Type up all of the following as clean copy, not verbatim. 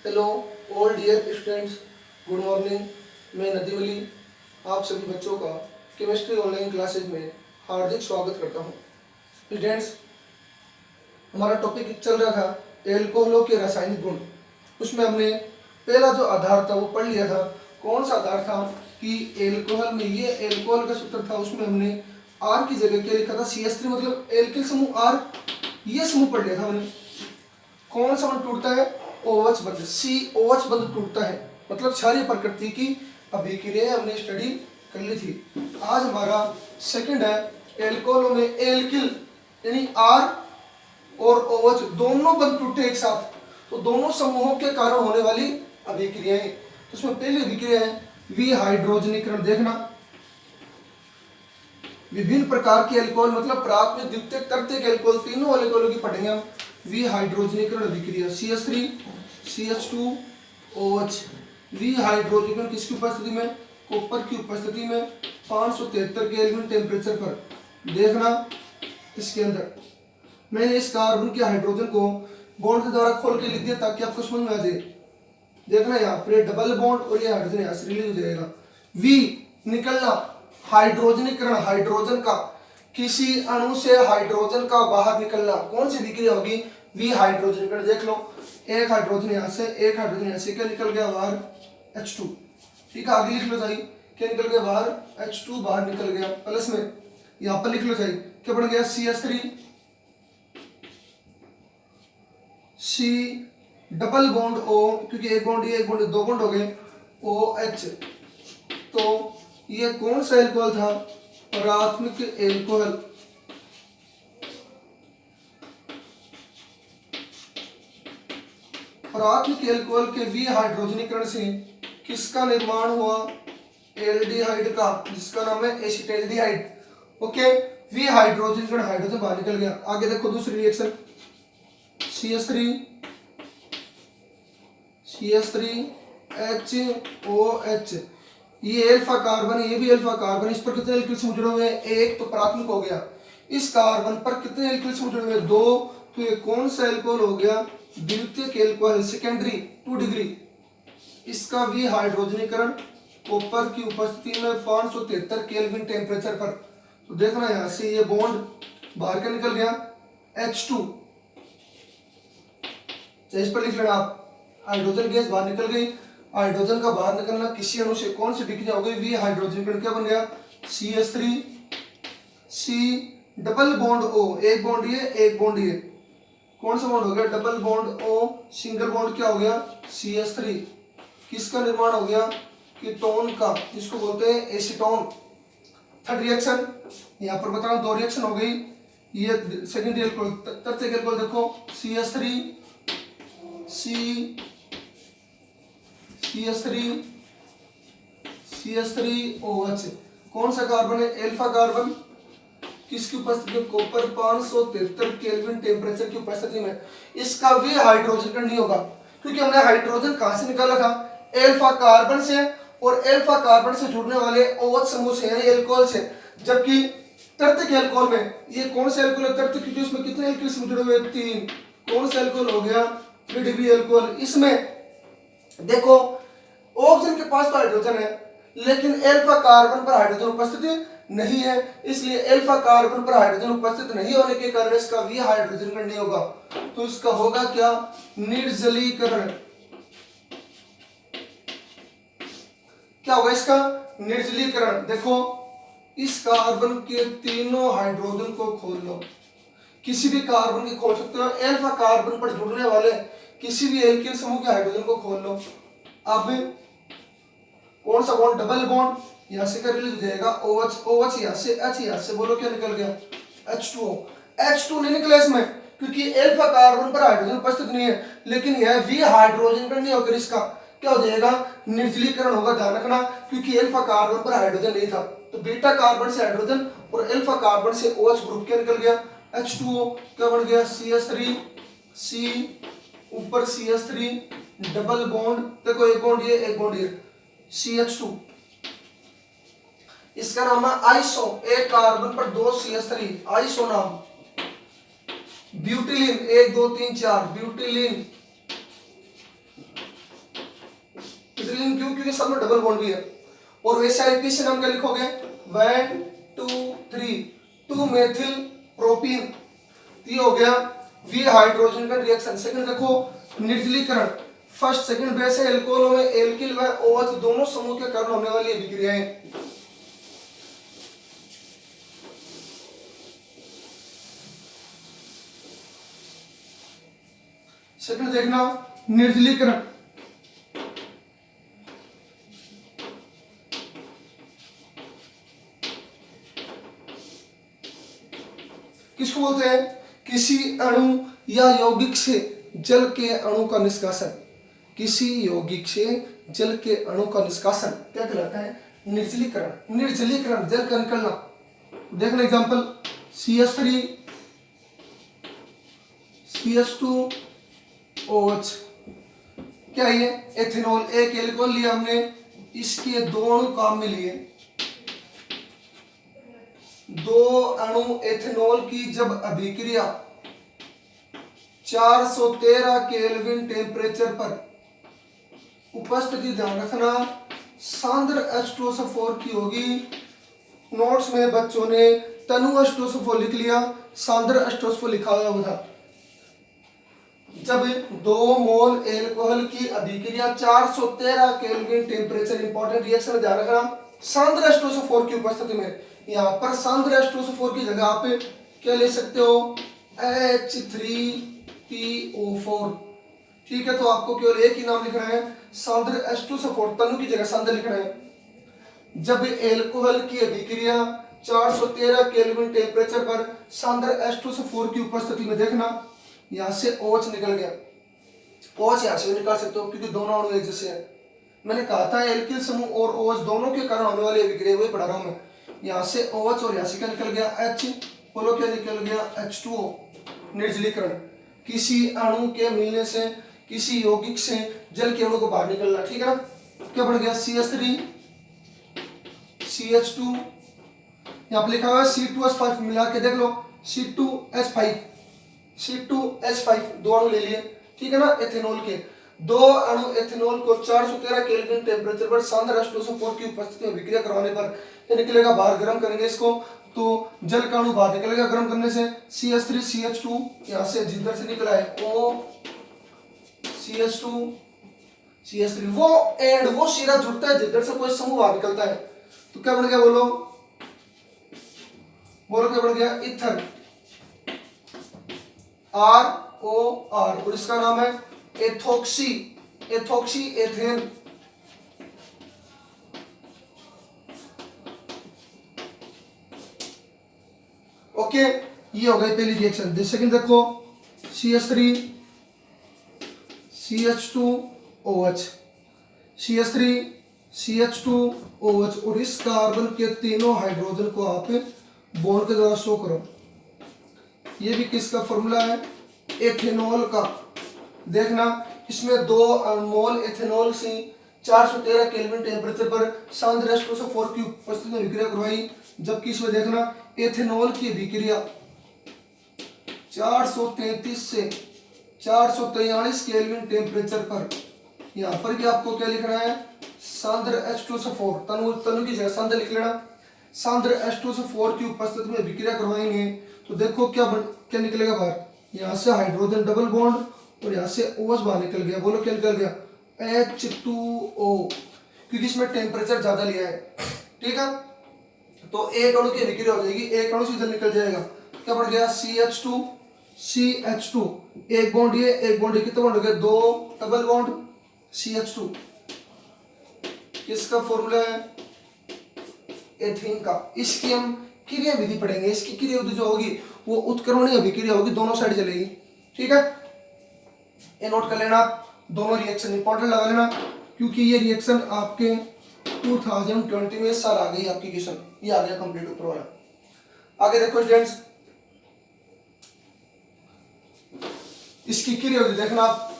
Hello all dear students, good morning. मैं नदीम अली आप सभी बच्चों का केमिस्ट्री ऑनलाइन क्लासेज में हार्दिक स्वागत करता हूं। स्टूडेंट्स, हमारा टॉपिक चल रहा था एल्कोहलों के रासायनिक गुण। उसमें हमने पहला जो आधार था वो पढ़ लिया था। कौन सा आधार था कि एल्कोहल में ये एल्कोहल का सूत्र था, उसमें हमने आर की जगह क्या लिखा था, CH3 मतलब एल्किल समूह आर, ये समूह पढ़ लिया था हमने। कौन सा बंध टूटता है, OH बंध, COH बंध टूटता है, मतलब क्षारीय प्रकृति की अभिक्रिया हमने स्टडी कर ली थी। आज हमारा सेकंड है एल्कोहलों में एल्किल यानी R और OH दोनों बंध टूटे एक साथ, तो दोनों समूहों के कारण होने वाली अभिक्रियाएं। तो उसमें पहली अभिक्रिया है विहाइड्रोजनीकरण। देखना, विभिन्न प्रकार के एल्कोहल मतलब प्राथमिक द्वितीयक तृतीयक एल्कोहल तीनों एल्कोहलों की पढ़ेंगे हम। विहाइड्रोजनीकरण अभिक्रिया CH3 CH2 OH। विहाइड्रोजनीकरण किसकी उपस्थिति में, कॉपर की उपस्थिति में 573 केल्विन टेम्परेचर पर। देखना, इसके अंदर मैंने इस कार्बन के हाइड्रोजन को बॉन्ड के द्वारा खोल के लिख दिया ताकि आपको समझ में आ जाए। देखना, यहाँ पर डबल बॉन्ड और ये हाइड्रोजन यहाँ से रिलीज हो जाएगा। वी निकलना, हाइड्रोजनीकरण हाइड्रोजन का, किसी अणु से हाइड्रोजन का बाहर निकलना। कौन सी विक्रिया होगी, विहाइड्रोजनीकरण। देख लो, एक हाइड्रोजन यहाँ से, एक हाइड्रोजन यहाँ से, क्या निकल गया बाहर, H2। ठीक है, आगे लिख लो जाइए, क्या निकल गया बाहर, H2 बाहर निकल गया। प्लस में यहाँ पर लिख लो जाइए, क्या बन गया, CH3 C double bond O, क्योंकि एक बॉन्ड ये एक बॉन्ड दो बॉन्ड हो गए, OH। तो ये कौन सा एल्कोहल था, प्राथमिक एल्कोहल। प्राथमिक एल्कोहल के विहाइड्रोजनीकरण से किसका निर्माण हुआ, एल्डिहाइड का, जिसका नाम है एसिटाल्डिहाइड। ओके, विहाइड्रोजनीकरण हाइड्रोजन बाहर निकल गया। आगे देखो दूसरी रिएक्शन, CH3 HOH। ये अल्फा कार्बन, ये भी अल्फा कार्बन, इस पर कितने एल्किल समूह जुड़े हुए हैं, एक, तो प्राथमिक हो गया। इस कार्बन पर कितने एल्किल समूह जुड़े हुए हैं, दो, तो ये कौन सा एल्कोहल हो गया, द्वितीयक एल्कोहल, सेकेंडरी 2 डिग्री। इसका विहाइड्रोजनीकरण कॉपर की उपस्थिति में 573 केल्विन टेम्परेचर पर। तो देखना, यहां से ये बॉन्ड बाहर का निकल गया, H2। इस पर लिख लेना आप, हाइड्रोजन गैस बाहर निकल गई। हाइड्रोजन का बाहर निकलना किसी अणु से कौन सी विक्रिया हो गई, विहाइड्रोजनीकरण। क्या बन गया, CH3 C double bond O, एक बॉन्ड ये एक बॉन्ड ये, कौन सा बॉन्ड हो गया, double bond O, single bond क्या हो गया, CH3। किसका निर्माण हो गया, कीटोन का, जिसको बोलते हैं एसीटोन। थर्ड रिएक्शन यहाँ पर बता रहा हूं, दो रिएक्शन हो गई। ये सेकेंडरी एल्कोहल, तृतीयक एल्कोहल देखो, CH3 CH3OH। कौन सा कार्बन है, अल्फा कार्बन, किसकी उपस्थिति में, कॉपर 573 केल्विन टेम्परेचर की उपस्थिति में। इसका विहाइड्रोजनीकरण नहीं होगा, क्योंकि हमने हाइड्रोजन कहां से निकाला था, अल्फा कार्बन से, और अल्फा कार्बन से जुड़ने वाले OH समूह से यानी एल्कोहल से। जबकि तृतीयक एल्कोहल में ये कौन सा एल्कोहल है, तृतीयक, क्योंकि उसमें कितने एल्कोहल समूह जुड़े हुए, 3। कौन सा एल्कोहल हो गया, 3 डिग्री एल्कोहल। इसमें देखो, ऑक्सीजन के पास तो हाइड्रोजन है, लेकिन अल्फा कार्बन पर हाइड्रोजन उपस्थित नहीं है, इसलिए अल्फा कार्बन पर हाइड्रोजन उपस्थित नहीं होने के कारण इसका विहाइड्रोजनीकरण नहीं होगा। तो इसका होगा क्या, निर्जलीकरण। क्या होगा इसका, निर्जलीकरण। देखो, इस कार्बन के तीनों हाइड्रोजन को खोल लो, किसी भी कार्बन की खोल सकते हो, अल्फा कार्बन पर जुड़ने वाले किसी भी एल्किल समूह के हाइड्रोजन को खोल लो। अब कौन सा बॉन्ड, डबल बॉन्ड, यहां से क्या रिलीज हो जाएगा, OH यहां से, H यहां से, बोलो क्या निकल गया, H2 नहीं निकला इसमें, क्योंकि अल्फा कार्बन पर हाइड्रोजन उपस्थित नहीं है, लेकिन यह विहाइड्रोजनीकरण नहीं होकर इसका क्या हो जाएगा, निर्जलीकरण होगा। ध्यान रखना, क्योंकि अल्फा कार्बन पर हाइड्रोजन नहीं था, तो बीटा कार्बन से हाइड्रोजन और अल्फा कार्बन से OH ग्रुप क्या निकल गया, H2O। क्या बन गया, CH3 C ऊपर CH3 डबल बॉन्ड, देखो एक बॉन्ड ये एक बॉन्ड ये, CH2। इसका नाम है आइसो, एक कार्बन पर 2 CH3, आइसो नाम। ब्यूटिलीन 1 2 3 4, ब्यूटिलीन निर्जलीकरण क्यों? क्योंकि सब में डबल बॉन्ड भी है। और वैसे आईपी से नाम क्या लिखोगे? 1 2 3 2 मेथिल प्रोपीन, ये हो गया वी हाइड्रोजन का रिएक्शन। सेकंड देखो निर्जलीकरण, फर्स्ट सेकंड बेस है एल्कोहल में एल्किल व OH दोनों समूह के कारण होने वाली अभिक्रियाएं। सेकंड देखना निर्जलीकरण, किसको बोलते हैं? किसी अणु या यौगिक से जल के अणु का निष्कासन, किसी यौगिक से जल के अणु का निष्कासन क्या कहलाता है? निर्जलीकरण। निर्जलीकरण जल का निकलना। देखना एग्जांपल CH3 CH2 OH, क्या ये? एथेनॉल। एक एल्कोहल लिया हमने, इसके दो अणु काम में लिए, दो अणु एथेनॉल की जब अभिक्रिया 413 केल्विन टेम्परेचर पर उपस्थिति, ध्यान रखना, सांद्र H2SO4 की होगी। नोट्स में बच्चों ने तनु H2SO4 लिख लिया, सांद्र H2SO4 लिखा हुआ था। जब 2 मोल एल्कोहल की अभिक्रिया 413 केल्विन टेम्परेचर, इंपॉर्टेंट रिएक्शन ध्यान रखना, सांद्र H2SO4 की उपस्थिति में, यहाँ पर सांद्र H2SO4 की जगह आप क्या ले सकते हो? H3PO4। ठीक है, तो आपको केवल एक ही नाम लिखना है, सांद्र H2SO4, तनु की जगह सांद्र लिखना है। जब एल्कोहल की अभिक्रिया 413 केल्विन टेम्परेचर पर सांद्र H2SO4 की उपस्थिति में, देखना यहाँ से OH निकल गया, OH यहाँ से निकाल सकते हो क्योंकि दोनों अणु एक जैसे हैं। मैंने कहा था एल्किल समूह और OH दोनों के कारण होने वाली अभिक्रिया वही पढ़ा रहा हूं मैं। यहाँ से OH और यहाँ से क्या निकल गया? H, बोलो क्या निकल गया? H2O। निर्जलीकरण, किसी अणु के मिलने से, किसी यौगिक से जल के अणु को बाहर निकलना। ठीक है ना? क्या बन गया? CH3 CH2, यहाँ पर लिखा हुआ C2H5, मिला के देख लो, C2H5 C2H5, दो अणु ले लिए। ठीक है ना? एथेनॉल के दो अणु एथेनॉल को 413 केल्विन टेम्परेचर पर सांद्र H2SO4 की उपस्थिति में विक्रिया करवाने पर क्या निकलेगा? बाहर गर्म करेंगे इसको तो जल का अणु बाहर निकलेगा गर्म करने से। CH3 CH2 यहाँ से जिधर से निकला है O CH2 CH3, वो एंड वो सीधा जुड़ता है जिधर से कोई समूह बाहर निकलता है, तो क्या बन गया? बोलो बोलो क्या बन गया? ईथर, ROR, और इसका नाम है एथोक्सी, एथोक्सी एथेन। ओके, ये हो गई पहली रिएक्शन। सेकंड देखो CH3 CH2OH, CH3 CH2OH, और इस कार्बन के तीनों हाइड्रोजन को आप बॉन्ड के द्वारा शो करो। ये भी किसका फॉर्मूला है? एथेनॉल का। देखना, इसमें 2 मोल एथेनॉल से 413 केल्विन टेम्परेचर पर सांद्र H2SO4 की उपस्थिति में विक्रिया करवाई, जबकि इसमें देखना एथेनॉल की विक्रिया 433 से 443 केल्विन टेम्परेचर पर, यहाँ पर भी आपको क्या लिखना है? सांद्र H2SO4, तनु की जगह सांद्र लिख लेना। सांद्र H2SO4 की उपस्थिति में विक्रिया करवाएंगे तो देखो क्या निकलेगा बाहर? यहाँ से हाइड्रोजन डबल बॉन्ड और यहाँ से OH बाहर निकल गया। बोलो क्या निकल गया? H2O, क्योंकि इसमें टेम्परेचर ज्यादा लिया है। ठीक है, तो एक अणु की विक्रिया हो जाएगी, एक अणु सीधे निकल जाएगा। क्या बढ़ गया? CH2 CH2, एक बॉन्ड ये, एक बॉन्ड ये, कितने बॉन्ड हो गए? 2 डबल बॉन्ड CH2। किसका फॉर्मूला है? एथीन का। इसकी हम क्रिया विधि पढ़ेंगे, इसकी क्रिया विधि जो होगी वो उत्क्रमणीय अभिक्रिया होगी, दोनों साइड चलेगी। ठीक है, ये नोट कर लेना, दोनों रिएक्शन इंपॉर्टेंट लगा लेना, क्योंकि ये रिएक्शन आपके 2020 में साल आ गई आपकी क्वेश्चन, ये आ गया कंप्लीट ऊपर वाला। आगे देखो स्टूडेंट्स, इसकी क्रिया विधि देखना आप।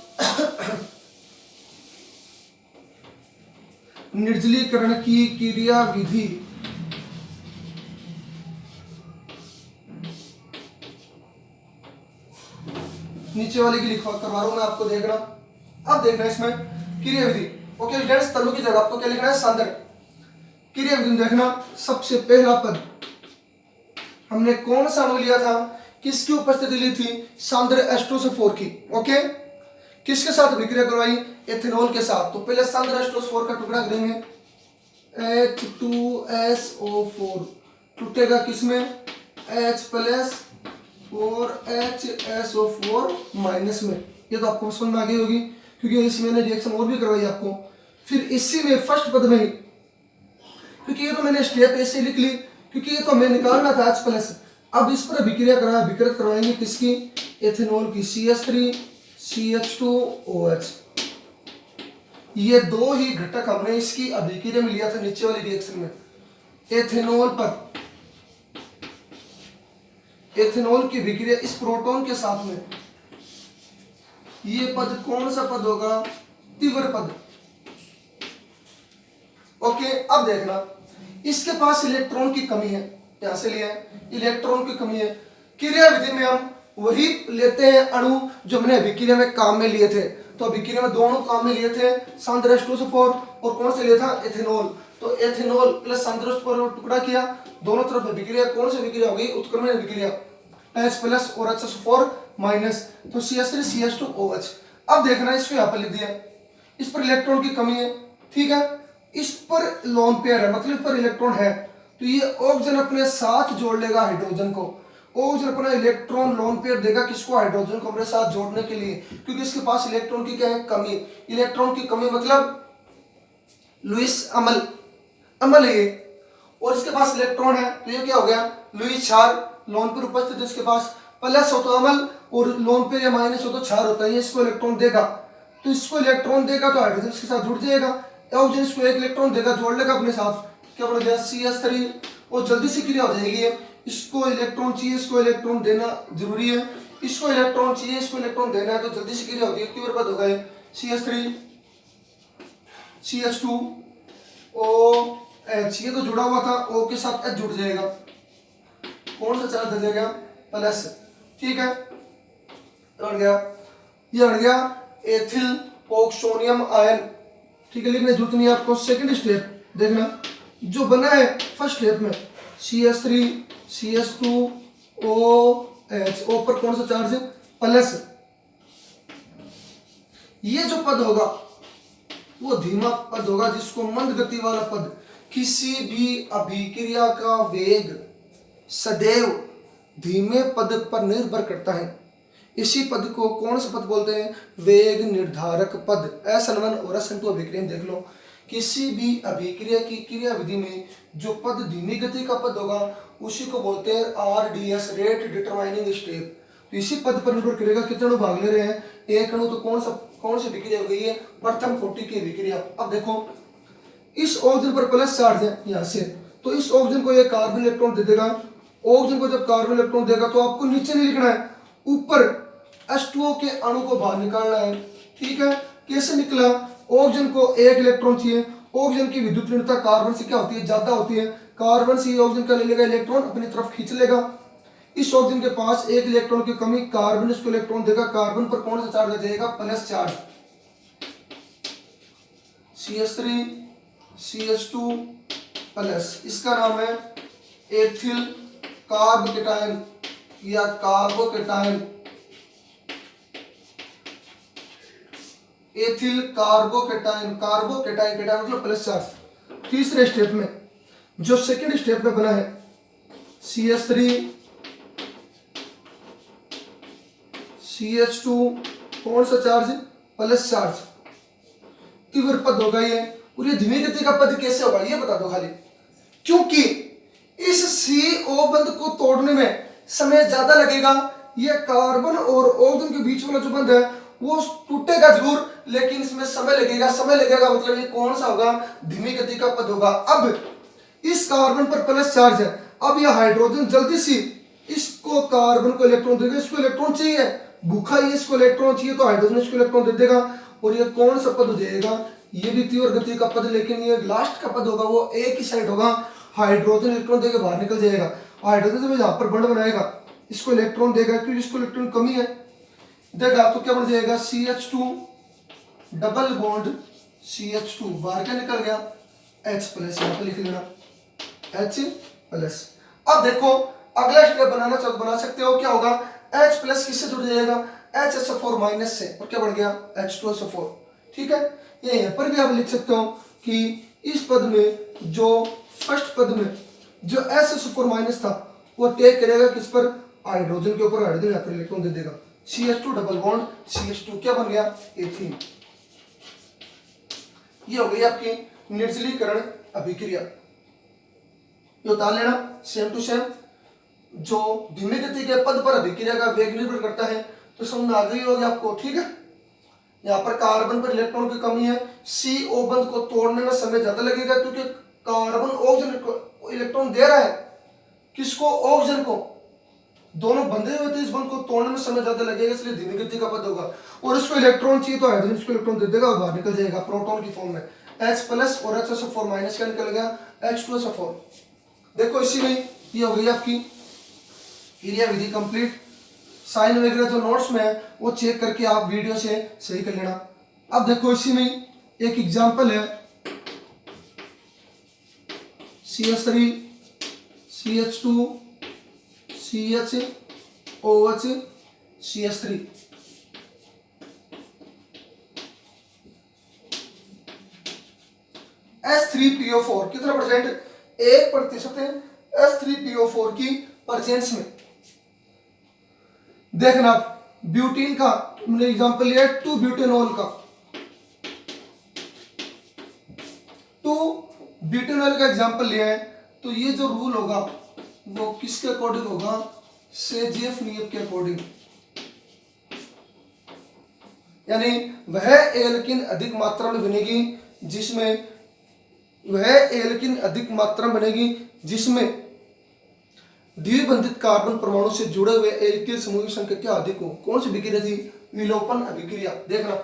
निर्जलीकरण की क्रिया विधि, नीचे वाले की लिखवा करवा रहा हूं मैं आपको, देखना। अब देखना इसमें क्रिया विधि, ओके स्टूडेंट्स, तनु की जगह आपको क्या लिखना है? सांद्र। क्रिया विधि में देखना, सबसे पहला पद हमने कौन सा अणु लिया था, किसकी उपस्थिति ली थी? सांद्र H2SO4 की। ओके, किसके साथ अभिक्रिया करवाई? एथेनॉल के साथ। तो पहले सांद्र H2SO4 का टुकड़ा करेंगे, H2SO4 टूटेगा किसमें? H प्लस और HSO4 माइनस में। ये तो आपको समझ में आ गई होगी, क्योंकि इसमें मैंने रिएक्शन और भी करवाई आपको। फिर इसी में फर्स्ट पद में ही, क्योंकि ये तो मैंने स्टेप ऐसे लिख ली, क्योंकि ये तो हमें निकालना था H प्लस। अब इस पर अभिक्रिया विकृत करवाएंगे किसकी? एथेनॉल की, CH3 CH2OH। ये दो ही घटक हमने इसकी अभिक्रिया में लिया था नीचे वाली रिएक्शन में। एथेनॉल पर एथेनॉल की अभिक्रिया इस प्रोटॉन के साथ में, ये पद कौन सा पद होगा? तीव्र पद। ओके, अब देखना, इसके पास इलेक्ट्रॉन की कमी है, यहां से लिया है, इलेक्ट्रॉन की कमी है। क्रिया विधि में हम वही लेते हैं अणु जो हमने अभिक्रिया में काम में लिए थे। तो अभिक्रिया में दोनों काम में लिए थे, सांद्र H2SO4 और कौन से लिया था? एथेनॉल। तो एथेनॉल प्लस सांद्र H2SO4 टुकड़ा किया, दोनों तरफ अभिक्रिया कौन सी अभिक्रिया होगी? उत्क्रमण अभिक्रिया, H प्लस और HSO4 माइनस, तो CH3 CH2OH। अब देखना, इसको यहाँ पर लिख दिया, इस पर इलेक्ट्रॉन की कमी है, ठीक है, इस पर लोन पेयर है, मतलब इस पर इलेक्ट्रॉन है, तो ये ऑक्सीजन अपने साथ जोड़ लेगा हाइड्रोजन को। ऑक्सीजन अपना इलेक्ट्रॉन लोन पेयर देगा किसको? हाइड्रोजन को अपने साथ जोड़ने के लिए, क्योंकि इसके पास इलेक्ट्रॉन की क्या है? कमी। इलेक्ट्रॉन की कमी मतलब लुईस अमल, अमल है ये, और इसके पास इलेक्ट्रॉन है, तो ये क्या हो गया? लुईस क्षार। लोन पेयर उपस्थित है इसके पास, प्लस हो तो अमल और लोन पेयर या माइनस हो तो क्षार होता है। ये इसको इलेक्ट्रॉन देगा, तो इसको इलेक्ट्रॉन देगा तो हाइड्रोजन इसके साथ जुड़ जाएगा। ऑक्सीजन इसको एक इलेक्ट्रॉन देगा, जोड़ लेगा अपने साथ, क्या बन गया? CH3, और जल्दी से क्रिया हो जाएगी। इसको इलेक्ट्रॉन चाहिए, इसको इलेक्ट्रॉन देना जरूरी है, इसको इलेक्ट्रॉन चाहिए, इसको इलेक्ट्रॉन देना है, तो जल्दी से क्रिया होती है। तीव्र पद होगा CH3 CH2OH। ये तो जुड़ा हुआ था, O के साथ H जुड़ जाएगा, कौन सा चार्ज दे देगा? प्लस, ठीक है, अड़ गया, ये अड़ गया एथिल ऑक्सोनियम आयन, ठीक है, लिखने जरूरत नहीं है आपको। सेकंड स्टेप देखना, जो बना है फर्स्ट स्टेप में, CH3 CH2OH, O पर कौन सा चार्ज है? प्लस। ये जो पद होगा वो धीमा पद होगा, जिसको मंद गति वाला पद। किसी भी अभिक्रिया का वेग सदैव धीमे पद पर निर्भर करता है। इसी पद को कौन सा पद बोलते हैं? वेग निर्धारक पद। S1 और S2 अभिक्रिया देख लो, किसी भी अभिक्रिया की क्रिया विधि में जो पद धीमी गति का पद होगा उसी को बोलते हैं RDS, रेट डिटरमाइनिंग स्टेप। तो इसी पद पर निर्भर करेगा कितने अणु भाग ले रहे हैं। एक अणु तो कौन सी अभिक्रिया हो गई है? प्रथम कोटि की अभिक्रिया। अब देखो, इस ऑक्सीजन पर प्लस चार्ज है यहाँ से, तो इस ऑक्सीजन को एक कार्बन इलेक्ट्रॉन दे देगा। ऑक्सीजन को जब कार्बन इलेक्ट्रॉन देगा तो आपको नीचे नहीं लिखना है, ऊपर H2O के अणु को बाहर निकालना है, ठीक है। कैसे निकला? ऑक्सीजन को एक इलेक्ट्रॉन चाहिए, ऑक्सीजन की विद्युत ऋणता कार्बन से क्या होती है? ज्यादा होती है। कार्बन से ऑक्सीजन का ले लेगा इलेक्ट्रॉन, अपनी तरफ खींच लेगा। इस ऑक्सीजन के पास एक इलेक्ट्रॉन की कमी, कार्बन इसको इलेक्ट्रॉन देगा, कार्बन पर कौन सा चार्ज आ जाएगा? Plus charge. CH3 CH2 plus, इसका नाम है एथिल कार्बोकेटायन या carbocation. Ethyl carbocation, carbocation, cation मतलब प्लस चार्ज। तीसरे स्टेप में, जो सेकंड स्टेप में बना है, CH3 CH2 कौन सा चार्ज? Plus charge. तीव्र पद होगा ये, और ये धीमी गति का पद कैसे होगा ये बता दो खाली। क्योंकि इस CO बंध को तोड़ने में समय ज्यादा लगेगा। ये कार्बन और ऑक्सीजन के बीच वाला जो बंध है वो टूटेगा जरूर, लेकिन इसमें समय लगेगा। समय लगेगा मतलब ये कौन सा होगा? धीमी गति का पद होगा। अब इस कार्बन पर प्लस चार्ज है, अब यह हाइड्रोजन जल्दी से इसको कार्बन को इलेक्ट्रॉन देगा, इसको इलेक्ट्रॉन चाहिए, भूखा ही इसको इलेक्ट्रॉन चाहिए, तो हाइड्रोजन इसको इलेक्ट्रॉन दे देगा, और ये कौन सा पद हो जाएगा? ये भी तीव्र गति का पद, लेकिन ये लास्ट का पद होगा वो एक ही साइड होगा, हाइड्रोजन इलेक्ट्रॉन देकर बाहर निकल जाएगा। हाइड्रोजन जब यहाँ पर बंड बनाएगा इसको इलेक्ट्रॉन देगा, क्योंकि इसको इलेक्ट्रॉन कमी है, देगा तो क्या बन जाएगा? CH2 डबल बॉन्ड CH2 बाहर क्या निकल गया, H प्लस, यहाँ पे लिख लेना H प्लस। अब देखो अगला स्टेप बना सकते हो, क्या होगा, H प्लस किससे जुड़ जाएगा, HSO4 माइनस से, और क्या बन गया H2SO4। ठीक है, ये यहाँ पर भी आप लिख सकते हो कि इस पद में जो फर्स्ट पद में जो SSO4 माइनस था वो टेक करेगा किस पर, हाइड्रोजन के ऊपर, हाइड्रोजन यहाँ पर इलेक्ट्रॉन दे देगा, CH2 डबल बॉन्ड CH2 क्या बन गया, एथीन। ये हो गई आपकी निर्जलीकरण अभिक्रिया। ये उतार लेना सेम टू सेम। जो धीमी गति के पद पर अभिक्रिया का वेग निर्भर करता है, तो समझ में आ गई होगी आपको। ठीक है, यहाँ पर कार्बन पर इलेक्ट्रॉन की कमी है, CO बंध को तोड़ने में समय ज्यादा लगेगा, क्योंकि कार्बन ऑक्सीजन को इलेक्ट्रॉन दे रहा है, किसको, ऑक्सीजन को, दोनों बंधे हुए थे, इस बंध को तोड़ने में समय ज्यादा लगेगा, इसलिए धीमी गति का पद होगा। और इसको इलेक्ट्रॉन चाहिए तो हाइड्रोजन इसको इलेक्ट्रॉन दे देगा और बाहर निकल जाएगा प्रोटॉन की फॉर्म में, H प्लस और HSO4 माइनस क्या निकल गया, H2SO4। देखो इसी में ये हो गई आपकी क्रिया विधि कंप्लीट। साइन वगैरह जो नोट्स में है वो चेक करके आप वीडियो से सही कर लेना। अब देखो इसी में एक एग्जांपल है, CH3 CH2 CHOH CH3। S3PO4 कितना परसेंट, 1% है S3PO4 की प्रेजेंस में। देखना ब्यूटीन का हमने एग्जांपल लिया है 2 ब्यूटेनॉल का, 2 ब्यूटेनॉल का एग्जांपल लिया है, तो ये जो रूल होगा वो किसके अकॉर्डिंग होगा, सेजेफ नियम के अकॉर्डिंग। यानी वह एल्किन अधिक मात्रा में बनेगी जिसमें, वह एल्किन अधिक मात्रा में बनेगी जिसमें द्विबंधित कार्बन परमाणु से जुड़े हुए एल्किल समूह की संख्या क्या अधिक हो। कौन सी अभिक्रिया थी, विलोपन अभिक्रिया। देखना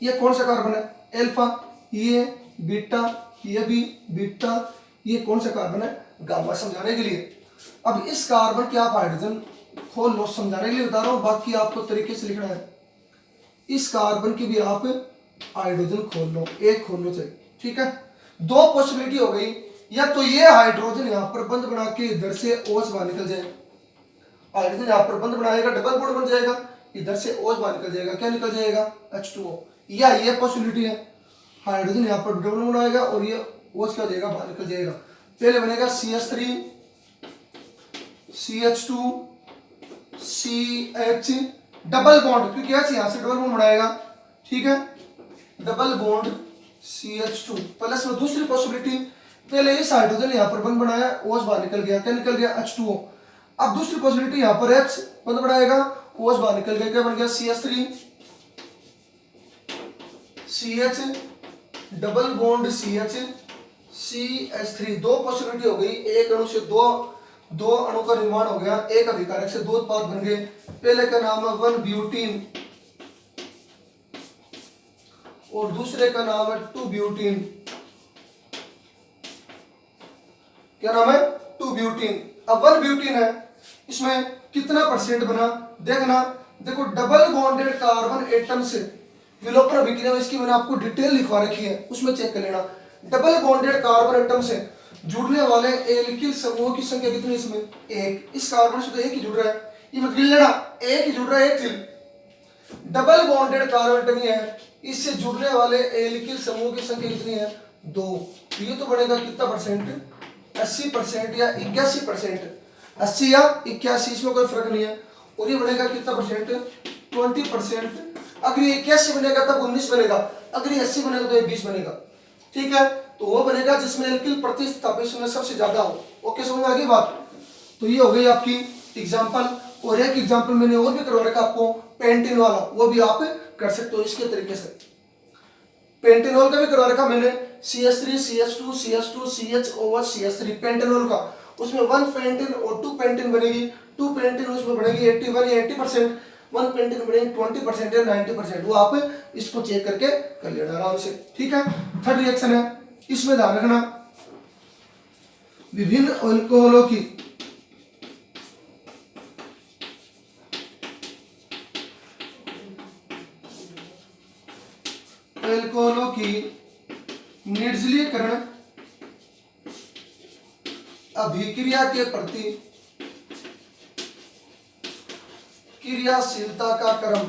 ये कौन सा कार्बन है, अल्फा, ये बीटा, ये भी बीटा, ये कौन सा कार्बन है, गामा। समझाने के लिए अब इस कार्बन के आप हाइड्रोजन खोल लो, समझाने के लिए बता रहा हूं, बाकी आपको तरीके से लिखना है। इस कार्बन की भी आप हाइड्रोजन खोल लो, एक खोल लो चाहिए। ठीक है, दो पॉसिबिलिटी हो गई, या तो ये हाइड्रोजन यहाँ पर बंद बना के इधर से OH बाहर निकल जाए, हाइड्रोजन यहाँ पर बंद बनाएगा, डबल बॉन्ड बन जाएगा, इधर से OH बाहर निकल जाएगा, क्या निकल जाएगा, H2O। या ये पॉसिबिलिटी है, हाइड्रोजन यहाँ पर डबल बॉन्ड बनाएगा और ये OH क्या हो जाएगा, बाहर निकल जाएगा। पहले बनेगा CH3 CH2 CH double bond, क्योंकि यहाँ से डबल बॉन्ड बनाएगा। ठीक है, डबल बॉन्ड CH2 प्लस में दूसरी पॉसिबिलिटी, पहले इस हाइड्रोजन यहाँ पर बंद बनाया, OH बाहर निकल गया, क्या निकल गया, H2O। अब दूसरी पॉसिबिलिटी यहाँ पर H बंद बनाएगा, OH बाहर निकल गया, क्या बन गया, CH3 CH double bond CH CH3। दो पॉसिबिलिटी हो गई, एक अणु से दो अणु का निर्माण हो गया, एक अभिकारक से दो उत्पाद बन गए। पहले का नाम है 1 ब्यूटीन और दूसरे का नाम है 2 ब्यूटीन। क्या नाम है, 2 ब्यूटीन। अब 1 ब्यूटीन है, इसमें कितना परसेंट बना, देखना। देखो डबल बॉन्डेड कार्बन एटम से विलोपन अभिक्रिया में, इसकी मैंने आपको डिटेल लिखवा रखी है, उसमें चेक कर लेना। डबल बॉन्डेड कार्बन एटम से जुड़ने वाले एल्किल समूह की संख्या कितनी, इसमें एक। इस कार्बन से तो एक ही जुड़ रहा है, ये मत गिन लेना, एक ही जुड़ रहा है, एक Thiel. Double bonded carbon atom ये है, इससे जुड़ने वाले एल्किल समूह की संख्या कितनी है, 2। ये तो बढ़ेगा कितना परसेंट, 80% या 81%। 80 या 81, इसमें कोई फर्क नहीं है। और ये बनेगा कितना परसेंट, 20%। अगर ये 81 बनेगा तब 19 बनेगा, अगर ये 80 बनेगा तो ये 20 बनेगा। ठीक है, तो वो बनेगा जिसमें एल्किल प्रतिस्थापन में सबसे ज्यादा हो। ओके, समझ में आ गई बात। तो ये हो गई आपकी एग्जांपल। और एक एग्जांपल मैंने और भी करवा रखा आपको, पेंटेन वाला, वो भी आप कर सकते हो इसके तरीके से। पेंटेनॉल का भी करवा रखा मैंने, CH3 CH2 CH2 CHOH CH3 pentanol का। उसमें 1 पेंटेन और 2 पेंटेन बनेगी। 2 पेंटेन उसमें बनेगी 81 या 80%, 1 पेंटेन बनेगी 20% या 90%। वो आप इसको चेक करके कर लेना आराम से। ठीक है, थर्ड रिएक्शन है, इसमें ध्यान रखना विभिन्न अल्कोहलों की एल्कोहलों की निर्जलीकरण अभिक्रिया के प्रति क्रियाशीलता का क्रम।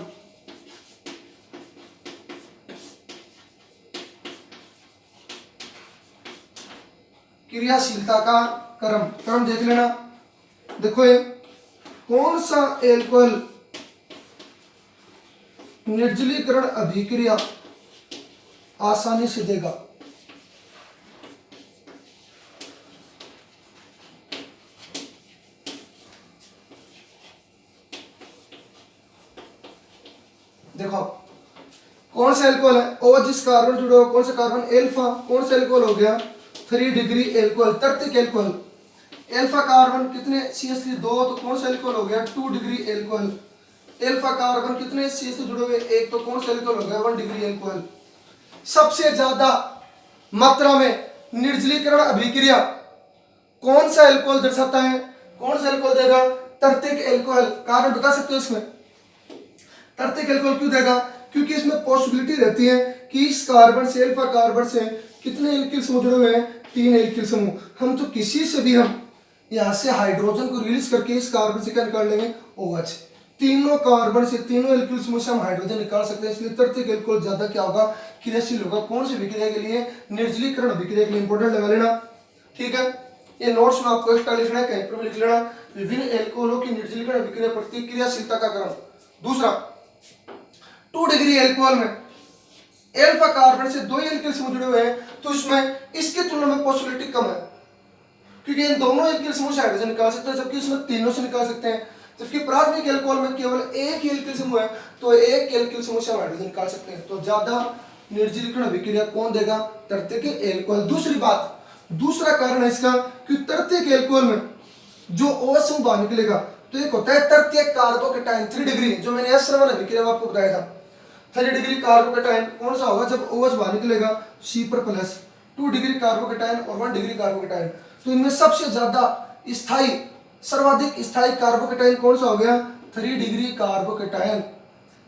क्रियाशीलता का क्रम देख लेना। देखो ये कौन सा एल्कोहल निर्जलीकरण अभिक्रिया आसानी से देगा। देखो कौन सा एल्कोहल है, और जिस कार्बन जुड़ा हुआ कौन सा कार्बन, एल्फा। कौन सा एल्कोहल हो गया, 3 डिग्री एल्कोहल, तर्तिक एल्कोहल। एल्फा कार्बन कितने CH3 2, तो कौन सा एल्कोहल हो गया, 2 डिग्री एल्कोहल। एल्फा कार्बन कितने CH से जुड़े हुए, एक, तो कौन सा एल्कोहल हो गया, 1 डिग्री एल्कोहल। सबसे ज्यादा मात्रा में निर्जलीकरण अभिक्रिया कौन सा एल्कोहल दर्शाता है, कौन सा एल्कोहल देगा, तर्तिक एल्कोहल। कारण बता सकते हो इसमें, तर्तिक एल्कोहल क्यों देगा, क्योंकि इसमें पॉसिबिलिटी रहती है कि इस कार्बन से, एल्फा कार्बन से कितने एल्किल समूह जुड़े हुए हैं, 3 एल्किल समूह। हम तो किसी से भी हम यहाँ से हाइड्रोजन को रिलीज करके इस कार्बन से क्या निकाल लेंगे, OH। तीनों कार्बन से, तीनों एल्किल समूह से हम हाइड्रोजन निकाल सकते हैं। इसलिए तर्तिक एल्कोहल ज्यादा क्या होगा, क्रियाशील होगा। कौन सी विक्रिया के लिए, निर्जलीकरण अभिक्रिया के लिए। इंपॉर्टेंट लगा लेना, ठीक है। ये नोट्स में आपको एक्स्ट्रा लिखना है, कहीं पर भी लिख लेना। विभिन्न एल्कोहलों की निर्जलीकरण अभिक्रिया प्रति क्रियाशीलता का क्रम। दूसरा, 2 डिग्री एल्कोहल में एल्फा कार्बन से 2 एल्किल समूह जुड़े हुए हैं, तो इसमें इसकी तुलना में पॉसिबिलिटी कम है, क्योंकि इन दोनों एल्किल समूह से हाइड्रोजन निकाल सकते हैं, जबकि इसमें तीनों से निकाल सकते हैं। जबकि प्राथमिक एल्कोहल में केवल एक ही एल्किल समूह है, तो एक एल्किल समूह से हम हाइड्रोजन निकाल सकते हैं। तो ज्यादा निर्जलीकरण अभिक्रिया कौन देगा, तर्तिक एल्कोहल। दूसरी बात, दूसरा कारण है इसका कि तर्तिक एल्कोहल में जो OH समूह बाहर निकलेगा, तो एक होता है तृतीयक कार्बोकेटायन 3 डिग्री, जो मैंने S अभिक्रिया में आपको बताया था। 3 डिग्री कार्बोकेटायन कौन सा होगा, जब OH बाहर निकलेगा C पर प्लस, 2 डिग्री कार्बोकेटायन और 1 डिग्री कार्बोकेटायन। तो इनमें सबसे ज्यादा स्थायी, सर्वाधिक स्थायी कार्बोकेटायन कौन सा हो गया, 3 डिग्री कार्बोकेटायन,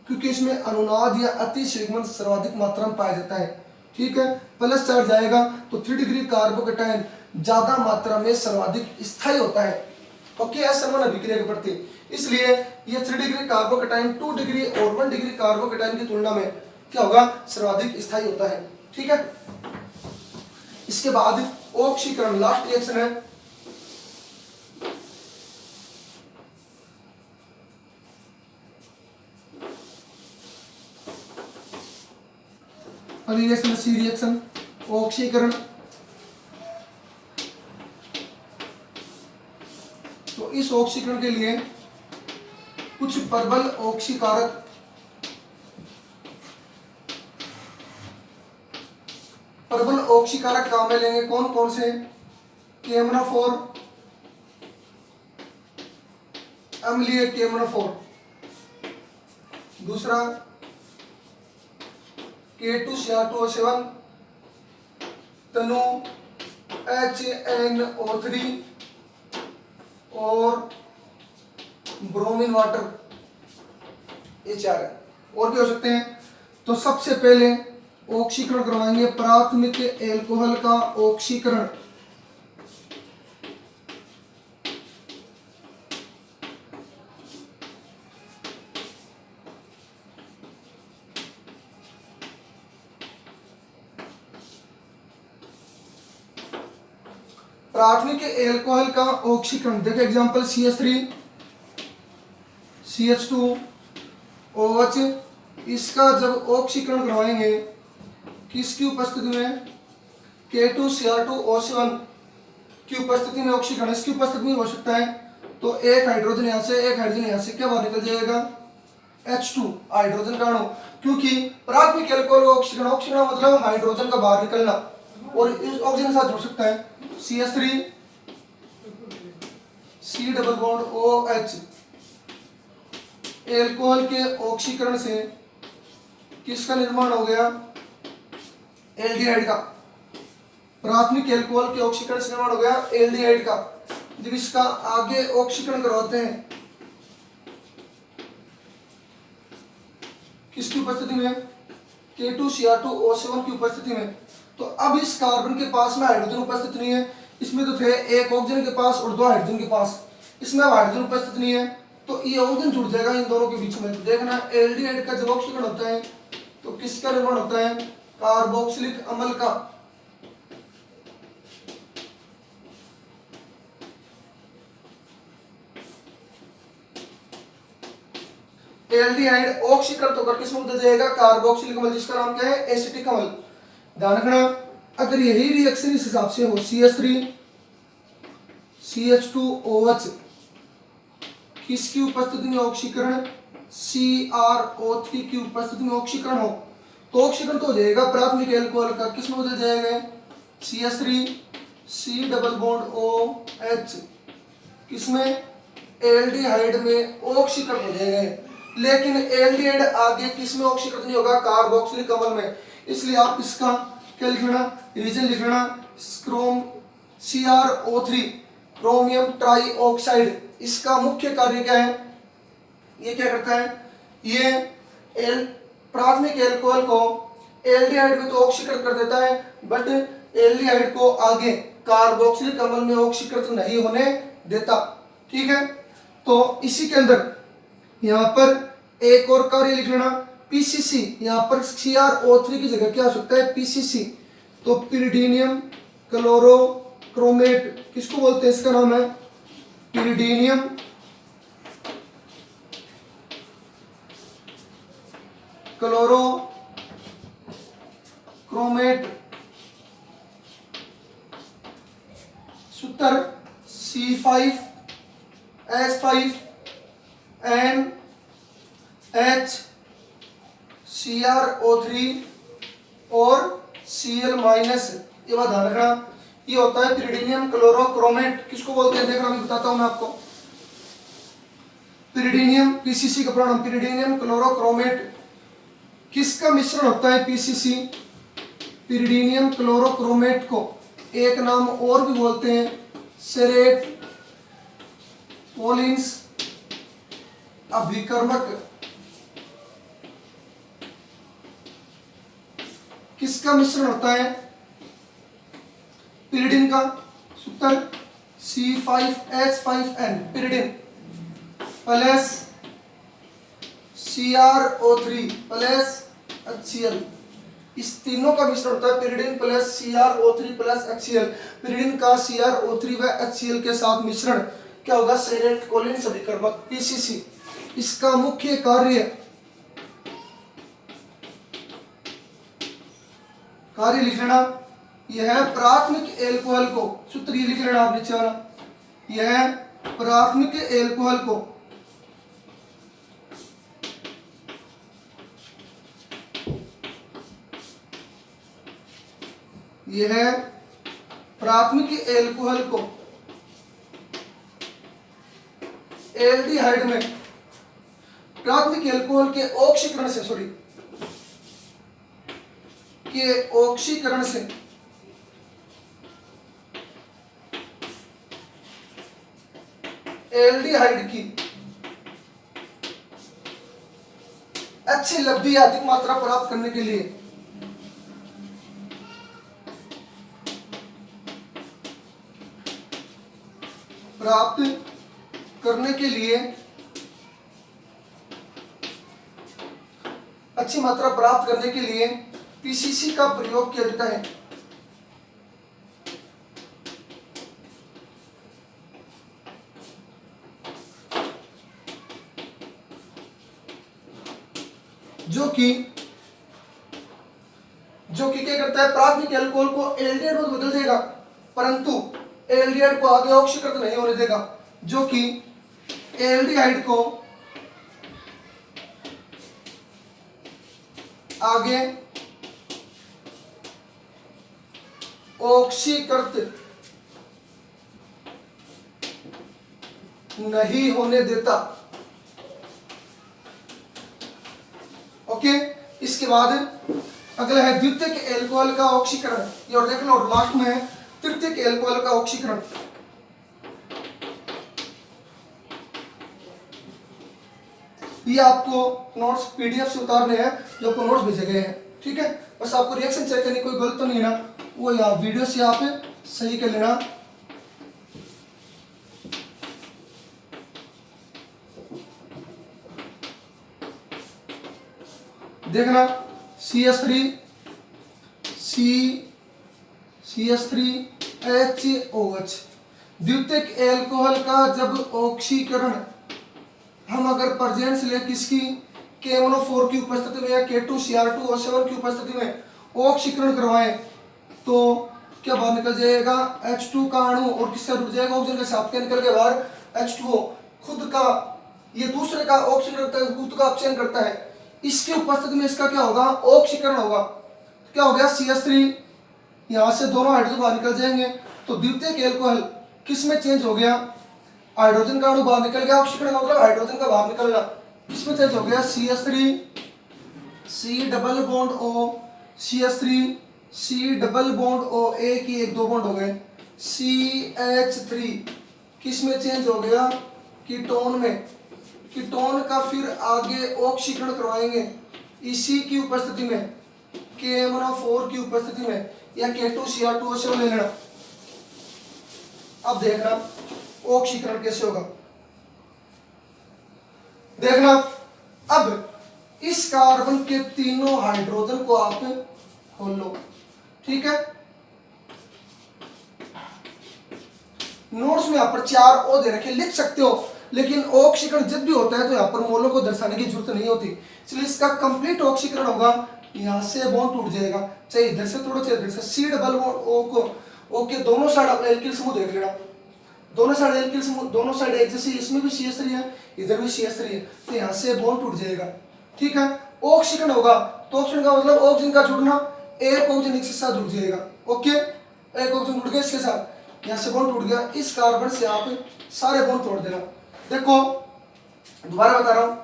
क्योंकि इसमें अनुनाद या अति संयुग्मन सर्वाधिक मात्रा में पाया जाता है। ठीक है, प्लस चार्ज जाएगा तो 3 डिग्री कार्बोकेटायन ज्यादा मात्रा में सर्वाधिक स्थायी होता है। ओके, असमान अभिक्रिया के प्रति, इसलिए ये 3 डिग्री कार्बोकेटायन 2 डिग्री और 1 डिग्री कार्बोकेटायन की तुलना में क्या होगा, सर्वाधिक स्थायी होता है। ठीक है, इसके बाद ऑक्सीकरण, लास्ट रिएक्शन है। रिएक्शन सी रिएक्शन, ऑक्सीकरण। तो इस ऑक्सीकरण के लिए कुछ प्रबल ऑक्सीकारक काम में लेंगे। कौन कौन से, केमनोफोर, अम्लीय केमनोफोर। दूसरा K2Cr2O7, तनु HNO3 और ब्रोमीन वाटर, ये 4 है। और भी हो सकते हैं। तो सबसे पहले ऑक्सीकरण करवाएंगे, प्राथमिक एल्कोहल का ऑक्सीकरण। प्राथमिक एल्कोहल का ऑक्सीकरण, देखिए एग्जांपल CH3 CH2 OH, इसका जब ऑक्सीकरण करवाएंगे किसकी उपस्थिति में, K2Cr2O7 की उपस्थिति में ऑक्सीकरण, इसकी उपस्थिति में हो सकता है। तो एक हाइड्रोजन यहाँ से, एक हाइड्रोजन यहाँ से, क्या बाहर निकल जाएगा, H2 हाइड्रोजन का अणु, क्योंकि प्राथमिक एल्कोहल ऑक्सीकरण, ऑक्सीकरण मतलब हाइड्रोजन का बाहर निकलना, और इस ऑक्सीजन के साथ जुड़ सकता है। CH3 C double bond OH, alcohol के ऑक्सीकरण से किसका निर्माण हो गया, एल्डिहाइड का। प्राथमिक एल्कोहल के ऑक्सीकरण से निर्माण हो गया एल्डिहाइड का। जब इसका आगे ऑक्सीकरण करवाते हैं किसकी उपस्थिति में, K2Cr2O7 की उपस्थिति में। तो अब इस कार्बन के पास में हाइड्रोजन उपस्थित नहीं है, इसमें तो थे एक ऑक्सीजन के पास और 2 हाइड्रोजन के पास, इसमें अब हाइड्रोजन उपस्थित नहीं है, तो ये ऑक्सीजन जुड़ जाएगा इन दोनों के बीच में। तो देखना एल्डिहाइड का जब ऑक्सीकरण होता है तो किसका निर्माण होता है, कार्बोक्सिलिक अम्ल का। एल्डिहाइड ऑक्सीकृत होकर किस में बदल जाएगा, कार्बोक्सिलिक अम्ल, जिसका नाम क्या है, एसिटिक अम्ल। ध्यान रखना, अगर यही रिएक्शन इस हिसाब से हो, CH3 CH2OH किसकी उपस्थिति में ऑक्सीकरण, CrO3 की उपस्थिति में ऑक्सीकरण हो, तो ऑक्सीकरण तो हो जाएगा प्राथमिक एल्कोहल का, किस में बदल जाएगा, CH3 C double bond OH, किसमें, एल्डिहाइड में ऑक्सीकरण हो जाएगा। लेकिन एल्डिहाइड आगे किस में ऑक्सीकृत नहीं होगा, कार्बोक्सिलिक अम्ल में। इसलिए आप इसका क्या लिख लेना, रीजन लिख लेना, CrO3 क्रोमियम ट्राइऑक्साइड। इसका मुख्य कार्य क्या है, ये क्या करता है, ये प्राथमिक एल्कोहल को एल्डिहाइड में तो ऑक्सीकृत कर देता है, बट एल्डिहाइड को आगे कार्बोक्सिलिक अम्ल में ऑक्सीकृत नहीं होने देता। ठीक है, तो इसी के अंदर यहाँ पर एक और कार्य लिख लेना, PCC। यहाँ पर CrO3 की जगह क्या हो सकता है, PCC। तो पिरिडीनियम क्लोरोक्रोमेट किसको बोलते हैं, इसका नाम है पिरिडीनियम क्लोरोक्रोमेट। सूत्र C5H5NH, CrO3 और Cl माइनस। ये बात ध्यान रखना, ये होता है पिरिडीनियम क्लोरोक्रोमेट। किसको बोलते हैं, देखना मैं बताता हूं मैं आपको। पिरिडीनियम, PCC का प्रोनाउन पिरिडीनियम क्लोरोक्रोमेट, किसका मिश्रण होता है, PCC, पिरिडीनियम क्लोरोक्रोमेट को एक नाम और भी बोलते हैं, सेरेट पोलिन्स अभिकर्मक। किसका मिश्रण होता है, पिरिडिन का। सूत्र C5H5N pyridine plus CrO3 plus HCl, इस तीनों का मिश्रण होता है pyridine plus CrO3 plus HCl। Pyridine का CrO3 व HCl के साथ मिश्रण क्या होगा, सेरेट कोलिन्स अभिकर्मक, PCC। इसका मुख्य कार्य लिख लेना, यह प्राथमिक एल्कोहल को, सूत्र ये लिख लेना आप नीचे वाला, यह प्राथमिक एल्कोहल को एल्डिहाइड में प्राथमिक एल्कोहल के ऑक्सीकरण से एल्डिहाइड की अच्छी लब्धि या अधिक मात्रा प्राप्त करने के लिए PCC का प्रयोग किया जाता है। जो कि क्या करता है, प्राथमिक एल्कोहल को एल्डिहाइड में बदल देगा, परंतु एल्डिहाइड को आगे ऑक्सीकृत नहीं होने देगा, जो कि एल्डिहाइड को आगे ऑक्सीकृत नहीं होने देता। ओके, इसके बाद अगला है द्वितीयक एल्कोहल का ऑक्सीकरण। ये और देख लो, और लास्ट में है तृतीयक एल्कोहल का ऑक्सीकरण। ये आपको नोट्स PDF से उतारने हैं, जो आपको नोट्स भेजे गए हैं। ठीक है, बस आपको रिएक्शन चेक करनी, कोई गलत तो नहीं है ना, वो यहाँ वीडियो से यहाँ पे सही कर लेना। देखना CH3 CH3HOH द्वितीयक एल्कोहल का जब ऑक्सीकरण हम अगर प्रेजेंस ले किसकी, KMnO4 की उपस्थिति में या K2Cr2O7 की उपस्थिति में ऑक्सीकरण करवाएं तो क्या बाहर निकल जाएगा, H2 का अणु, और किससे जुड़ जाएगा, ऑक्सीजन के साथ क्या निकल के बाहर, H2O। खुद का ये दूसरे का ऑक्सीकरण करता है, खुद का अपचयन करता है, इसकी उपस्थिति में इसका क्या होगा, ऑक्सीकरण होगा। क्या हो गया, CH3, यहां से दोनों हाइड्रोजन बाहर निकल जाएंगे, तो द्वितीयक एल्कोहल किस में चेंज हो गया, हाइड्रोजन का अणु बाहर निकल गया, ऑक्सीकरण का मतलब हाइड्रोजन का बाहर निकलना, किसमें चेंज हो गया, CH3 C double bond O, CH3 C double bond O, एक ही एक दो बॉन्ड हो गए, CH3 किस में चेंज हो गया, कीटोन में, कीटोन का फिर आगे ऑक्सीकरण करवाएंगे इसी की उपस्थिति में, KMnO4 की उपस्थिति में या K2Cr2O7 ले लेना। अब देखना ऑक्सीकरण कैसे होगा, देखना। अब इस कार्बन के तीनों हाइड्रोजन को आप खोल लो, ठीक है। नोट्स में यहां पर 4 O दे रखे, लिख सकते हो, लेकिन ऑक्सीकरण जब भी होता है तो यहां पर मोलों को दर्शाने की जरूरत नहीं होती, इसलिए इसका कंप्लीट ऑक्सीकरण होगा, यहां से बॉन्ड टूट जाएगा, चाहे इधर से तोड़ो चाहे इधर से। C डबल बॉन्ड O को, O के दोनों साइड एल्किल समूह देख लेना, दोनों साइड एल्किल समूह, दोनों साइड एक जैसे, इसमें भी CH3 है इधर भी CH3 है, तो यहां से बॉन्ड टूट जाएगा, ठीक है। ऑक्सीकरण होगा तो ऑक्सीजन का मतलब ऑक्सीजन का जुड़ना, एक ऑक्सीजन इसके साथ जुड़ जाएगा, ओके, एक ऑक्सीजन जुड़ गया इसके साथ, यहां से बॉन्ड टूट गया, इस कार्बन से आप सारे बॉन्ड तोड़ देना। देखो दोबारा बता रहा हूं,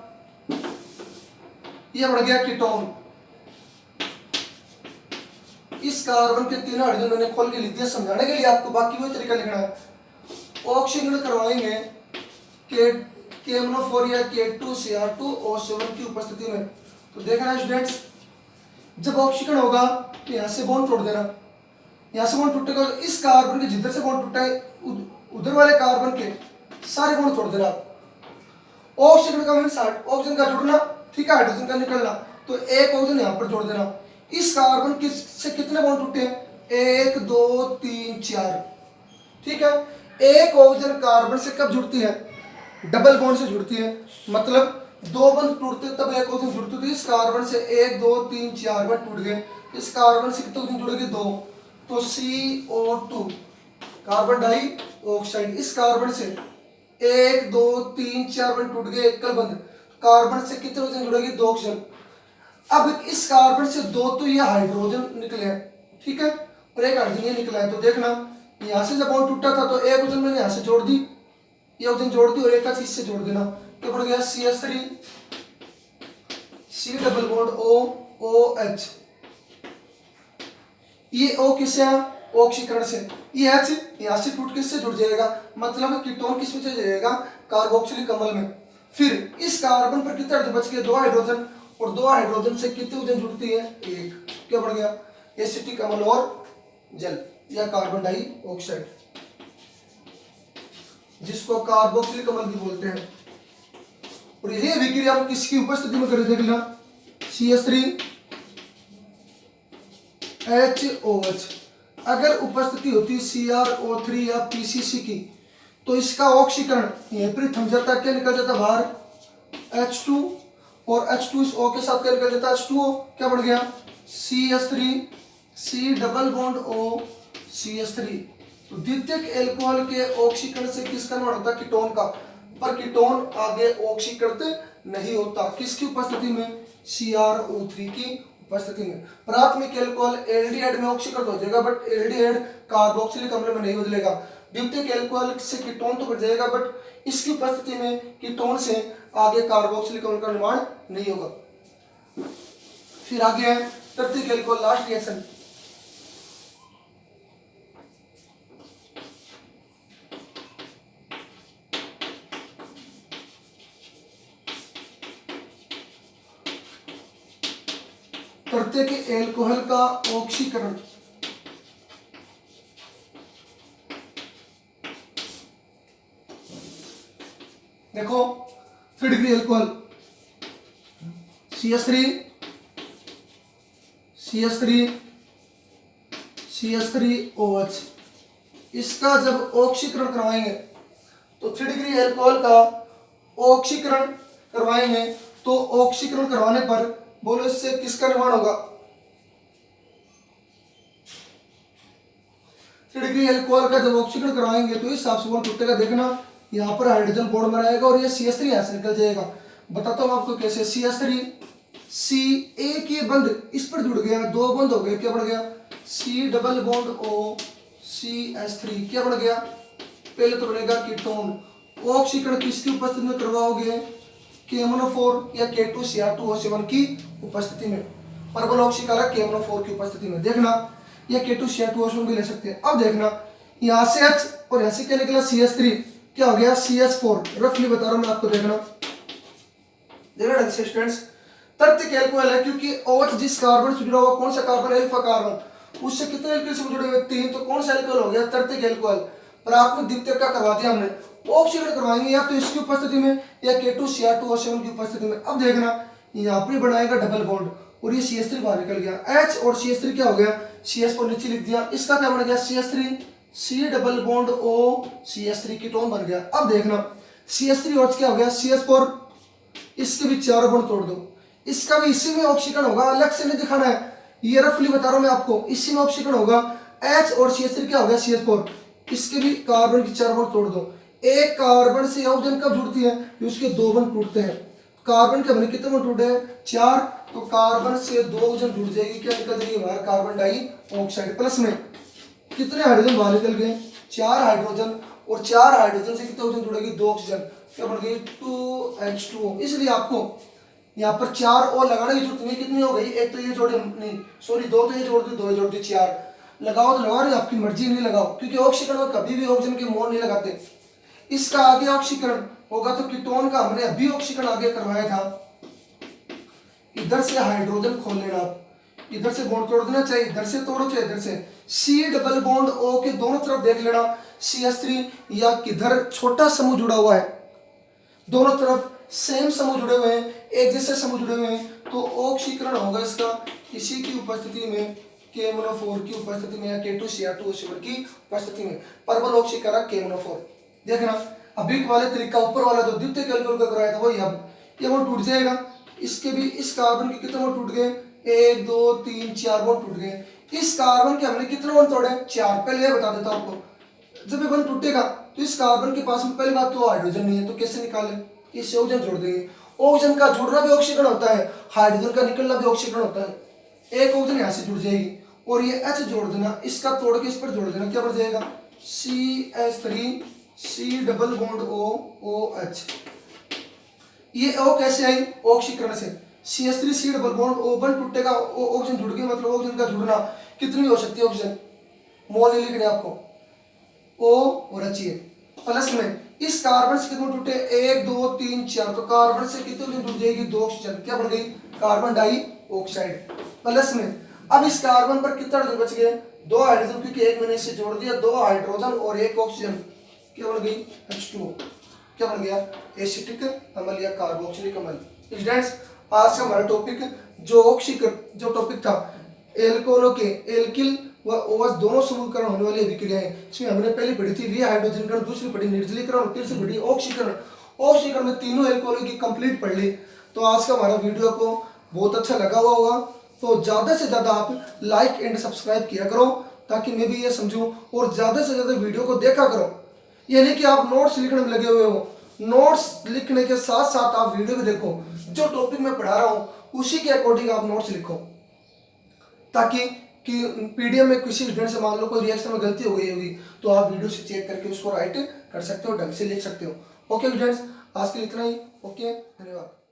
ये बढ़ गया कीटोन, इस कार्बन के तीन हाइड्रोजन मैंने खोल के लिख दिया समझाने के लिए आपको, बाकी वही तरीका लिखना है। ऑक्सीकरण करवाएंगे KMnO4 या K2Cr2O7 की उपस्थिति में, तो देखना स्टूडेंट्स, जब ऑक्सीकरण होगा तो यहां से बॉन्ड तोड़ देना, यहां से बॉन्ड टूटेगा तो इस कार्बन के जिधर से बॉन्ड टूटा है उधर वाले कार्बन के सारे बॉन्ड तोड़ देना। ऑक्सीकरण का मीन्स ऑक्सीजन का जुड़ना, ठीक है, हाइड्रोजन का निकलना, तो एक ऑक्सीजन यहां पर जोड़ देना। इस कार्बन से कितने बॉन्ड टूटे हैं, 1 2 3 4, ठीक है। एक ऑक्सीजन कार्बन से कब जुड़ती है, डबल बॉन्ड से जुड़ती है, मतलब दो बंध टूटते तब एक ऑक्सीजन जुड़ती, तो इस कार्बन से 1 2 3 4 बंध टूट गए, इस कार्बन से कितने ऑक्सीजन जुड़ेंगे, 2, तो CO2 कार्बन डाइऑक्साइड, इस कार्बन से 1 2 3 4 बंध टूट गए, एकल बंध, कार्बन से कितने ऑक्सीजन जुड़ेंगे, 2 ऑक्सीजन। अब इस कार्बन से 2 तो ये हाइड्रोजन निकले हैं, ठीक है, और एक हाइड्रोजन ये निकला है, तो देखना यहां से जब बॉन्ड टूटा था तो एक ऑक्सीजन मैंने यहां से जोड़ दी, ये ऑक्सीजन जोड़ दी और एक का चीज से जोड़ देना, तो बढ़ गया CH3 C double bond O OH, ये O किससे है, ऑक्सीकरण से, ये H यहां से टूट किससे जुड़ जाएगा, मतलब कीटोन किस में चल जाएगा, कार्बोक्सिलिक अम्ल में। फिर इस कार्बन पर कितने हाइड्रोजन बच गए, 2 हाइड्रोजन, और 2 हाइड्रोजन से कितने ऑक्सीजन जुड़ती है, 1, क्या बढ़ गया, एसिटिक अम्ल और जल या कार्बन डाइऑक्साइड, जिसको कार्बोक्सिलिक अम्ल भी बोलते हैं। और यही अभिक्रिया हम किसकी उपस्थिति में करें, देखना, CH3 HOH, अगर उपस्थिति होती CrO3 या PCC की, तो इसका ऑक्सीकरण यहीं पर थम जाता, क्या निकल जाता बाहर, H2, और H2 इस O के साथ क्या निकल जाता, H2O, क्या बढ़ गया, CH3 C double bond O CH3। तो द्वितीयक एल्कोहल के ऑक्सीकरण से किसका निर्माण होता है, कीटोन का, पर कीटोन आगे ऑक्सीकृत नहीं होता, किसकी उपस्थिति में, CrO3 की उपस्थिति में। प्राथमिक एल्कोहल एल्डिहाइड में ऑक्सीकृत हो जाएगा, बट एल्डिहाइड कार्बोक्सिलिक अम्ल में नहीं बदलेगा। द्वितीयक एल्कोहल से कीटोन तो बन जाएगा, बट इसकी उपस्थिति में कीटोन से आगे कार्बोक्सिलिक अम्ल का निर्माण नहीं होगा। फिर आगे है तृतीयक एल्कोहल, लास्ट रिएक्शन, प्रत्येक एल्कोहल का ऑक्सीकरण देखो 3 डिग्री एल्कोहल CH3OH, इसका जब ऑक्सीकरण करवाएंगे तो 3 डिग्री एल्कोहल का ऑक्सीकरण करवाएंगे तो ऑक्सीकरण करवाने पर बोलो इससे किसका निर्माण होगा? 3 डिग्री एल्कोहल का जब ऑक्सीकरण करवाएंगे तो इस हिसाब से बॉन्ड टूटेगा। देखना यहाँ पर हाइड्रोजन बॉन्ड बनाएगा और ये CH3 यहाँ से निकल जाएगा। बताता हूँ आपको कैसे। CH3 C एक ये बंद इस पर जुड़ गया, दो बंद हो गए, क्या बन गया? C double bond O CH3 क्या बन गया? पहले तो बनेगा कीटोन। ऑक्सीकरण किसकी उपस्थिति में करवाओगे? KMnO4 या K2Cr2O7 की उपस्थिति में। प्रबल ऑक्सीकारक KMnO4 की उपस्थिति में। देखना या K2Cr2O7 भी ले सकते हैं। अब देखना यहाँ से H और यहाँ से क्या निकला? CH3 क्या हो गया? CH4। रफली बता रहा हूं मैं आपको। देखना ढंग से स्टूडेंट्स, तृतीयक एल्कोहल है क्योंकि OH जिस कार्बन से जुड़ा हुआ, कौन सा कार्बन? Alpha carbon. उससे कितने एल्कोहल से जुड़े हुए? 3। तो कौन सा एल्कोहल हो गया? तृतीयक एल्कोहल। प्राथमिक द्वितीयक का करवा दिया हमने। ऑक्सीकरण करवाएंगे या तो इसकी उपस्थिति में या K2Cr2O7 की उपस्थिति में। अब देखना यहाँ पर बनाएगा डबल बॉन्ड और ये CH3 बाहर निकल गया। H और CH3 क्या हो गया? CH पर नीचे लिख दिया। इसका क्या बन गया? CH3 C double bond O CH3 ketone बन गया। अब देखना CH3 और क्या हो गया? CH4। इसके भी 4 बॉन्ड तोड़ दो। इसका भी इसी में ऑक्सीकरण होगा, अलग से नहीं दिखाना है, ये रफली बता रहा हूं मैं आपको। इसी में ऑक्सीकरण होगा। H और CH3 क्या हो गया? CH4। इसके भी कार्बन की 4 बॉन्ड तोड़ दो। एक कार्बन से ऑक्सीजन कब जुड़ती है? उसके 2 बॉन्ड टूटते हैं। कार्बन के बने कितने बॉन्ड टूटे हैं? 4। तो कार्बन से 2 ऑक्सीजन जुड़ जाएगी, क्या निकल जाएगी बाहर? Carbon dioxide. प्लस में कितने हाइड्रोजन बाहर निकल गए? 4 हाइड्रोजन। और 4 हाइड्रोजन से कितने ऑक्सीजन जुड़ेगी? 2 ऑक्सीजन। क्या बन गई? 2H2O। इसलिए आपको यहाँ पर 4 और लगाने की जरूरत नहीं। कितनी हो गई? एक तो ये जोड़े नहीं, सॉरी 2 तो ये जोड़ दी, 2 ये जोड़ दी, 4 लगाओ तो लगा रहे, आपकी मर्जी, नहीं लगाओ, क्योंकि ऑक्सीकरण में कभी भी ऑक्सीजन के मोल नहीं लगाते। इसका आगे ऑक्सीकरण होगा तो कीटोन का हमने अभी ऑक्सीकरण आगे करवाया था। इधर से हाइड्रोजन खोल लेना आप, इधर से बॉन्ड तोड़ देना, चाहे इधर से तोड़ो चाहे इधर से। C डबल बॉन्ड O के दोनों तरफ देख लेना CH3 या किधर छोटा समूह जुड़ा हुआ है, दोनों तरफ सेम समूह जुड़े हुए हैं, एक जैसे समूह जुड़े हुए हैं, तो ऑक्सीकरण होगा इसका किसी की उपस्थिति में, KMnO4 की उपस्थिति में या K2Cr2O7 की उपस्थिति में। प्रबल ऑक्सीकारक KMnO4। देखना अभी वाले तरीका, ऊपर वाला जो द्वितीयक एल्कोहल का कराया था वही अब ये बॉन्ड टूट जाएगा। इसके भी इस कार्बन के कितने बॉन्ड टूट गए? 1 2 3 4 बॉन्ड टूट गए। इस कार्बन के हमने कितने बॉन्ड तोड़े? 4। पहले ये बता देता हूं आपको। जब ये बॉन्ड टूटेगा तो इस कार्बन के पास में पहली बात तो हाइड्रोजन नहीं है, तो कैसे निकालें? इससे ऑक्सीजन जोड़ देंगे। ऑक्सीजन का जुड़ना भी ऑक्सीकरण होता है, हाइड्रोजन का निकलना भी ऑक्सीकरण होता है। एक ऑक्सीजन यहाँ से जुड़ जाएगी और ये H जोड़ देना, इसका तोड़ के इस पर जोड़ देना, क्या बन जाएगा? CH3 C double bond O OH। ये O कैसे आई? ऑक्सीकरण से। CH3 C double bond O बन टूटेगा, ऑक्सीजन जुड़ गया, मतलब ऑक्सीजन का जुड़ना कितनी हो सकती है? ऑक्सीजन मोल नहीं लिखने आपको, O और H है। प्लस में इस कार्बन से कितने टूटे? 1 2 3 4। तो कार्बन से कितने ऑक्सीजन जुड़ जाएगी? 2 ऑक्सीजन। क्या बन गई? Carbon dioxide. प्लस में अब इस कार्बन पर कितना हाइड्रोजन बच गए? 2 हाइड्रोजन, क्योंकि एक मैंने इससे जोड़ दिया, 2 हाइड्रोजन और 1 ऑक्सीजन, क्या बन गई? H2O। क्या बन गया? एसिटिक अम्ल या कार्बोक्सिलिक अम्ल। स्टूडेंट्स आज का हमारा टॉपिक जो टॉपिक था एल्कोहलों के एल्किल व OH दोनों समूहीकरण होने वाली अभिक्रियाएं, इसमें हमने पहली पढ़ी थी रीहाइड्रोजनीकरण, दूसरी पढ़ी निर्जलीकरण और तीसरी पढ़ी ऑक्सीकरण। ऑक्सीकरण में तीनों एल्कोहलों की कंप्लीट पढ़ ली। तो आज का हमारा वीडियो को बहुत अच्छा लगा हुआ होगा, तो ज़्यादा से ज़्यादा आप लाइक एंड सब्सक्राइब किया करो ताकि मैं भी ये समझूं, और ज़्यादा से ज़्यादा वीडियो को देखा करो। ये नहीं कि आप नोट्स लिखने में लगे हुए हो, नोट्स लिखने के साथ साथ आप वीडियो भी देखो। जो टॉपिक मैं पढ़ा रहा हूँ उसी के अकॉर्डिंग आप नोट्स लिखो, ताकि कि पीडीएफ में किसी स्टूडेंट से मान लो कोई रिएक्शन में गलती हो गई होगी तो आप वीडियो से चेक करके उसको राइट कर सकते हो, ढंग से लिख सकते हो। ओके स्टूडेंट्स, आज के लिए इतना ही। ओके, धन्यवाद।